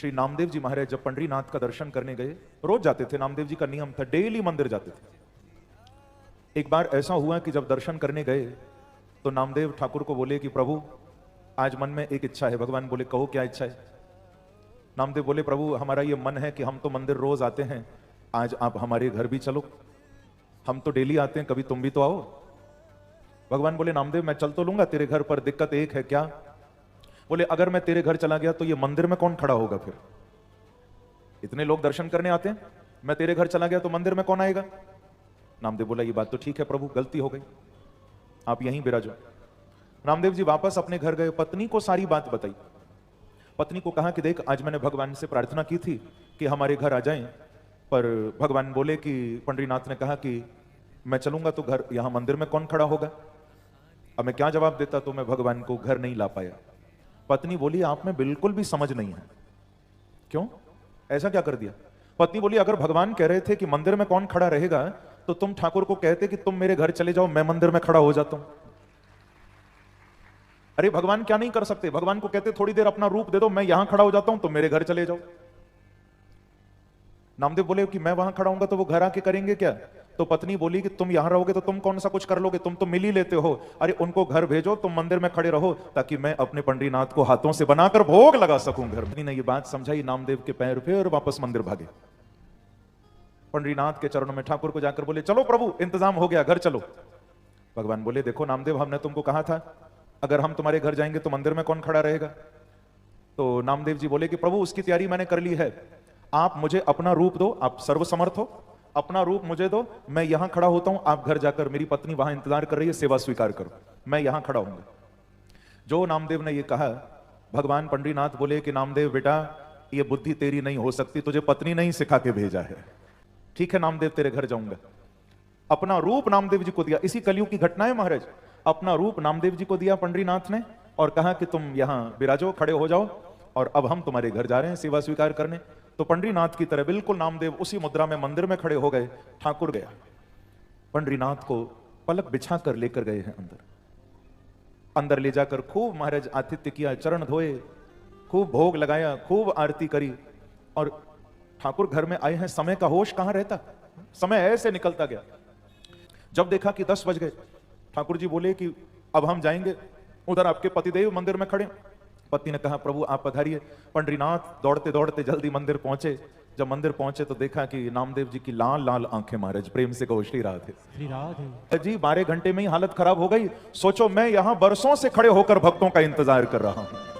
श्री नामदेव जी महाराज जब पंडरीनाथ का दर्शन करने गए, रोज जाते थे, नामदेव जी का नियम था, डेली मंदिर जाते थे। एक बार ऐसा हुआ कि जब दर्शन करने गए तो नामदेव ठाकुर को बोले कि प्रभु आज मन में एक इच्छा है। भगवान बोले कहो क्या इच्छा है। नामदेव बोले प्रभु हमारा ये मन है कि हम तो मंदिर रोज आते हैं, आज आप हमारे घर भी चलो, हम तो डेली आते हैं, कभी तुम भी तो आओ। भगवान बोले नामदेव मैं चल तो लूंगा तेरे घर, पर दिक्कत एक है। क्या? बोले अगर मैं तेरे घर चला गया तो ये मंदिर में कौन खड़ा होगा? फिर इतने लोग दर्शन करने आते हैं, मैं तेरे घर चला गया तो मंदिर में कौन आएगा? नामदेव बोला ये बात तो ठीक है प्रभु, गलती हो गई, आप यहीं विराजो। नामदेव जी वापस अपने घर गए, पत्नी को सारी बात बताई। पत्नी को कहा कि देख आज मैंने भगवान से प्रार्थना की थी कि हमारे घर आ जाएं, पर भगवान बोले कि पंडरीनाथ ने कहा कि मैं चलूंगा तो घर यहां मंदिर में कौन खड़ा होगा। अब मैं क्या जवाब देता, तो मैं भगवान को घर नहीं ला पाया। पत्नी बोली आप में बिल्कुल भी समझ नहीं है। क्यों, ऐसा क्या कर दिया? पत्नी बोली अगर भगवान कह रहे थे कि मंदिर में कौन खड़ा रहेगा तो तुम ठाकुर को कहते कि तुम मेरे घर चले जाओ, मैं मंदिर में खड़ा हो जाता हूं। अरे भगवान क्या नहीं कर सकते? भगवान को कहते थोड़ी देर अपना रूप दे दो, मैं यहां खड़ा हो जाता हूं, तुम मेरे घर चले जाओ। नामदेव बोले कि मैं वहां खड़ा होऊंगा तो वो घर आके करेंगे क्या? तो पत्नी बोली कि तुम यहां रहोगे तो तुम कौन सा कुछ कर लोगे, तुम तो मिल ही लेते हो। अरे उनको घर भेजो, तुम मंदिर में खड़े रहो ताकि मैं अपने पंडरीनाथ को हाथों से बनाकर भोग लगा सकूं घर में। ने ये बात समझाई, नामदेव के पैर पे और वापस मंदिर भागे। पंडरीनाथ के चरणों में ठाकुर को जाकर बोले चलो प्रभु इंतजाम हो गया, घर चलो। भगवान बोले देखो नामदेव हमने तुमको कहा था अगर हम तुम्हारे घर जाएंगे तो मंदिर में कौन खड़ा रहेगा। तो नामदेव जी बोले कि प्रभु उसकी तैयारी मैंने कर ली है, आप मुझे अपना रूप दो, आप सर्वसमर्थ हो, अपना रूप मुझे दो, मैं यहां खड़ा होता हूं, आप घर जाकर, मेरी पत्नी वहां इंतजार कर रही है, सेवा स्वीकार करो, मैं यहां खड़ा हूंगा। जो नामदेव ने यह कहा, भगवान पंडरीनाथ बोले कि नामदेव बेटा ये बुद्धि तेरी नहीं हो सकती, तुझे पत्नी नहीं सिखा के भेजा है। ठीक है नामदेव तेरे घर जाऊंगा। अपना रूप नामदेव जी को दिया, इसी कलयुग की घटना है महाराज। अपना रूप नामदेव जी को दिया पंडरीनाथ ने और कहा कि तुम यहां विराजो, खड़े हो जाओ और अब हम तुम्हारे घर जा रहे हैं सेवा स्वीकार करने। तो पंडरीनाथ की तरह बिल्कुल नामदेव उसी मुद्रा में मंदिर में खड़े हो गए। ठाकुर गया, पंडरीनाथ को पलक बिछा कर लेकर गए हैं अंदर। अंदर ले जाकर खूब महाराज आतिथ्य किया, चरण धोए, खूब भोग लगाया, खूब आरती करी। और ठाकुर घर में आए हैं, समय का होश कहां रहता, समय ऐसे निकलता गया। जब देखा कि 10 बज गए, ठाकुर जी बोले कि अब हम जाएंगे, उधर आपके पतिदेव मंदिर में खड़े। पति ने कहा प्रभु आप पधारिए। पंडरीनाथ दौड़ते दौड़ते जल्दी मंदिर पहुंचे। जब मंदिर पहुंचे तो देखा कि नामदेव जी की लाल लाल आंखें महाराज प्रेम से कहो श्री राधे। श्री राधे जी 12 घंटे में ही हालत खराब हो गई। सोचो मैं यहां बरसों से खड़े होकर भक्तों का इंतजार कर रहा हूं।